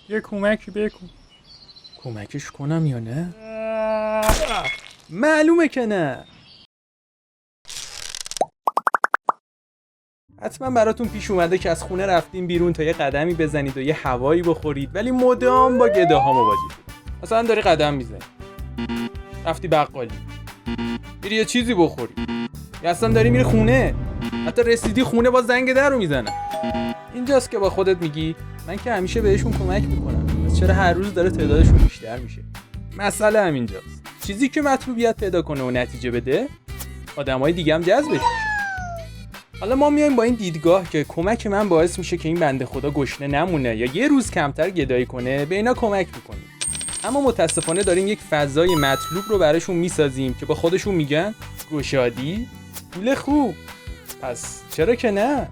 یه کمکی بکن. کمکش کنم یا نه؟ معلومه که نه. حتما براتون پیش اومده که از خونه رفتین بیرون تا یه قدمی بزنید و یه هوایی بخورید، ولی مدام با گداها مواجهید. مثلا داری قدم میزنی، رفتی بقالی، میری یه چیزی بخوری، یا اصلا داری میری خونه، حتی رسیدی خونه با زنگ در رو میزنن. اینجاست که با خودت میگی من که همیشه بهشون کمک میکنم، پس چرا هر روز داره تعدادشون بیشتر میشه؟ مسئله همینجاست. چیزی که مطلوبیت پیدا کنه و نتیجه بده، آدمای دیگه هم جذبش میشه. حالا ما میایم با این دیدگاه که کمک من باعث میشه که این بنده خدا گشنه نمونه یا یه روز کمتر گدایی کنه، به اینا کمک میکنیم. اما متاسفانه داریم یک فضای مطلوب رو براشون میسازیم که با خودشون میگن گشادی پول خوب، پس چرا که نه؟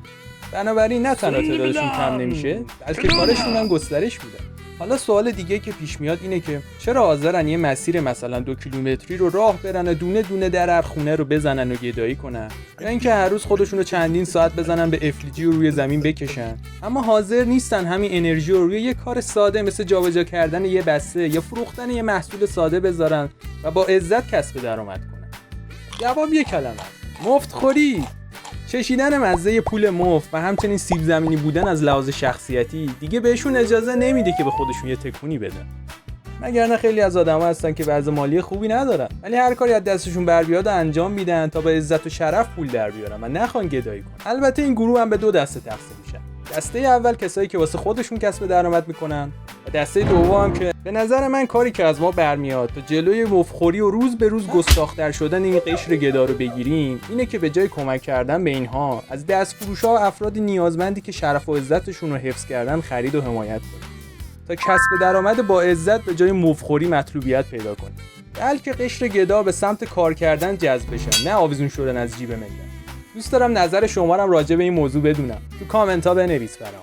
بنابراین نه تنها تعدادشون کم نمیشه، بلکه کارشون هم گسترش میده. حالا سوال دیگه که پیش میاد اینه که چرا حاضرن یه مسیر مثلا 2 کیلومتری رو راه برن و دونه دونه در هر خونه رو بزنن و گدایی کنن، یا اینکه هر روز خودشون رو چندین ساعت بزنن به افلیجی و روی زمین بکشن، اما حاضر نیستن همین انرژی رو روی یه کار ساده مثل جابجا کردن یه بسته یا فروختن یه محصول ساده بذارن و با عزت کسب درآمد کنن. جواب یه کلمه: مفت خوری. چشیدن مزه پول مفت و همچنین سیب زمینی بودن از لحاظ شخصیتی دیگه بهشون اجازه نمیده که به خودشون یه تکونی بدن. مگر نه خیلی از آدم‌ها هستن که وضع مالی خوبی ندارن، ولی هر کاری از دستشون بر بیاد انجام میدن تا با عزت و شرف پول در بیارن و نخوان گدایی کنن. البته این گروه هم به 2 دسته تقسیم میشن. دسته اول کسایی که واسه خودشون کسب درآمد میکنن و دسته دوم هم که به نظر من کاری که از ما برمیاد تا جلوی مفخوری و روز به روز گستاخ‌تر شدن این قشر گدا رو بگیریم، اینه که به جای کمک کردن به اینها از دستفروش‌ها و افراد نیازمندی که شرف و عزتشون رو حفظ کردن خرید و حمایت کنیم تا کسب درآمد با عزت به جای مفخوری مطلوبیت پیدا کنیم، بلکه قشر گدا به سمت کار کردن جذب بشن، نه آویزون شدن از جیب ملت. دوست دارم نظر شما رو راجع به این موضوع بدونم. تو کامنت ها بنویس برام.